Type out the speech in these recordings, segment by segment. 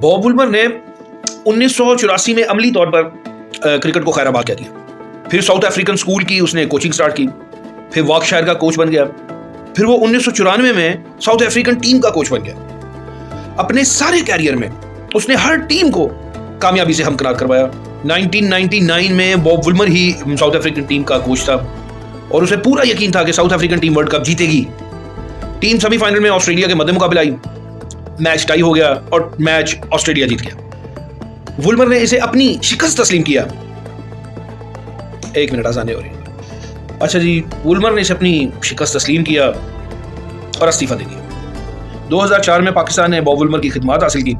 Bob Woolmer ने 1984 में अमली तौर पर क्रिकेट को खैराबाद कह दिया। फिर साउथ अफ्रीकन स्कूल की उसने कोचिंग स्टार्ट की, फिर वॉर्कशायर का कोच बन गया, फिर वो 1994 में साउथ अफ्रीकन टीम का कोच बन गया। अपने सारे कैरियर में उसने हर टीम को कामयाबी से हमकिनार करवाया। 1999 में बॉब वुलमर ही साउथ अफ्रीकन टीम का कोच था और उसे पूरा यकीन था कि south African team world cup जीतेगी। टीम सेमीफाइनल में ऑस्ट्रेलिया के मद्दे मुकाबले आई, मैच टाई हो गया और मैच ऑस्ट्रेलिया जीत गया। वुलमर ने इसे अपनी शिकस्त तस्लीम किया। एक मिनट आसानी हो रही है। अच्छा जी, वुलमर ने इसे अपनी शिकस्त तस्लीम किया और इस्तीफा दे दिया। 2004 में पाकिस्तान ने बॉब वुलमर की खिदमत हासिल की।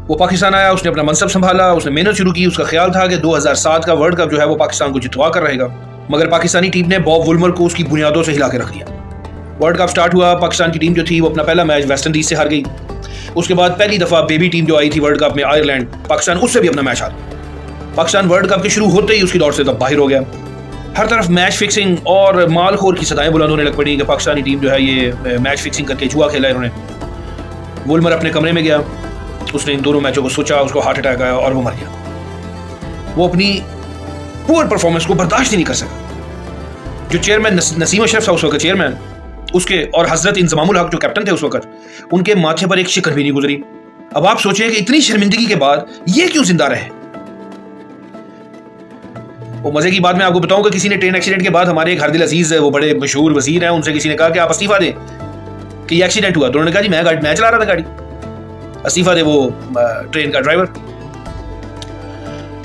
वो पाकिस्तान आया, उसने अपना मनसब संभाला, उसने मेहनत शुरू की। उसका ख्याल था कि 2007 का वर्ल्ड कप जो है वो पाकिस्तान को जितवा कर रहेगा, मगर पाकिस्तानी टीम ने बॉब वुलमर को उसकी बुनियादों से हिला के रख दिया। वर्ल्ड कप स्टार्ट हुआ, पाकिस्तान की टीम जो थी वो अपना पहला मैच वेस्ट इंडीज से हार गई। उसके बाद पहली दफा बेबी टीम जो आई थी वर्ल्ड कप में, आयरलैंड, पाकिस्तान उससे भी अपना मैच हार गया। पाकिस्तान वर्ल्ड कप के शुरू होते ही उसकी दौड़ से तब बाहर हो गया। हर तरफ मैच फिक्सिंग और मालखोर की सदाएं बुलंद होने लग पड़ी कि पाकिस्तानी टीम जो है ये मैच फिक्सिंग करके जुआ खेला इन्होंने। वुलमर अपने कमरे में गया, उसने इन दोनों मैचों को सोचा, उसको हार्ट अटैक आया और वो मर गया। वो अपनी पुअर परफॉर्मेंस को बर्दाश्त ही नहीं कर सका। जो चेयरमैन नसीम अशरफ था उस वक्त चेयरमैन, उसके और हजरत इंजमामुल हक जो कैप्टन थे उस वक्त, उनके माथे पर एक शिकन भी नहीं गुजरी। अब आप सोचिए कि इतनी शर्मिंदगी के बाद ये क्यों जिंदा रहे। वो मजे की बात मैं आपको बताऊं कि किसी ने ट्रेन एक्सीडेंट के बाद हमारे एक हरदिल अजीज है, वो बड़े मशहूर वजीर हैं, उनसे किसी ने कहा कि आप इस्तीफा दें कि ये एक्सीडेंट हुआ। तो उन्होंने कहा जी मैं चला रहा था गाड़ी, इस्तीफा दे वो ट्रेन का ड्राइवर।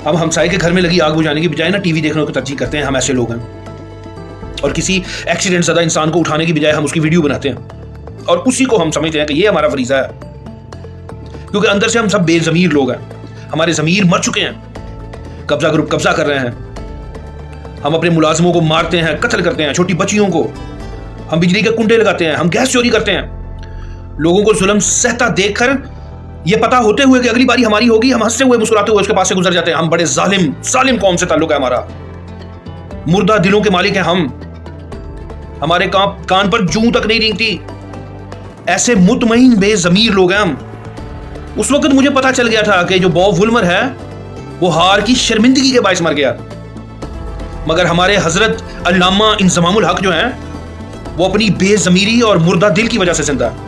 हम हमसाये के घर में लगी आग बुझाने की बजाय ना टीवी देखने को तरजीह करते हैं। हम ऐसे लोग हैं। और किसी एक्सीडेंट ज़्यादा इंसान को उठाने की बजाय हम उसकी वीडियो बनाते हैं और उसी को हम समझते हैं कि ये हमारा फरीज़ा है, क्योंकि अंदर से हम सब बेज़मीर लोग हैं। हमारे ज़मीर मर चुके हैं, कब्जा ग्रुप कब्जा कर रहे हैं। हम अपने मुलाजमों को मारते हैं, कत्ल करते हैं, छोटी बच्चियों को हम बिजली के कुंडे लगाते हैं, हम गैस चोरी करते हैं। लोगों को जुल्म सहता देखकर ये पता होते हुए कि अगली बारी हमारी होगी, हम हंसते हुए मुस्कुराते हुए उसके पास से गुजर जाते हैं। हम बड़े जालिम कौम से ताल्लुक है हमारा। मुर्दा दिलों के मालिक हैं हम। हमारे कान पर जूं तक नहीं रेंगती। ऐसे मुतमईन बेज़मीर लोग हैं हम। उस वक्त मुझे पता चल गया था कि जो बॉब वुलमर है वो हार की शर्मिंदगी के बायस मर गया, मगर हमारे हजरत अल्लामा इंजमामुल हक जो हैं वो अपनी बेज़मीरी और मुर्दा दिल की वजह से जिंदा है।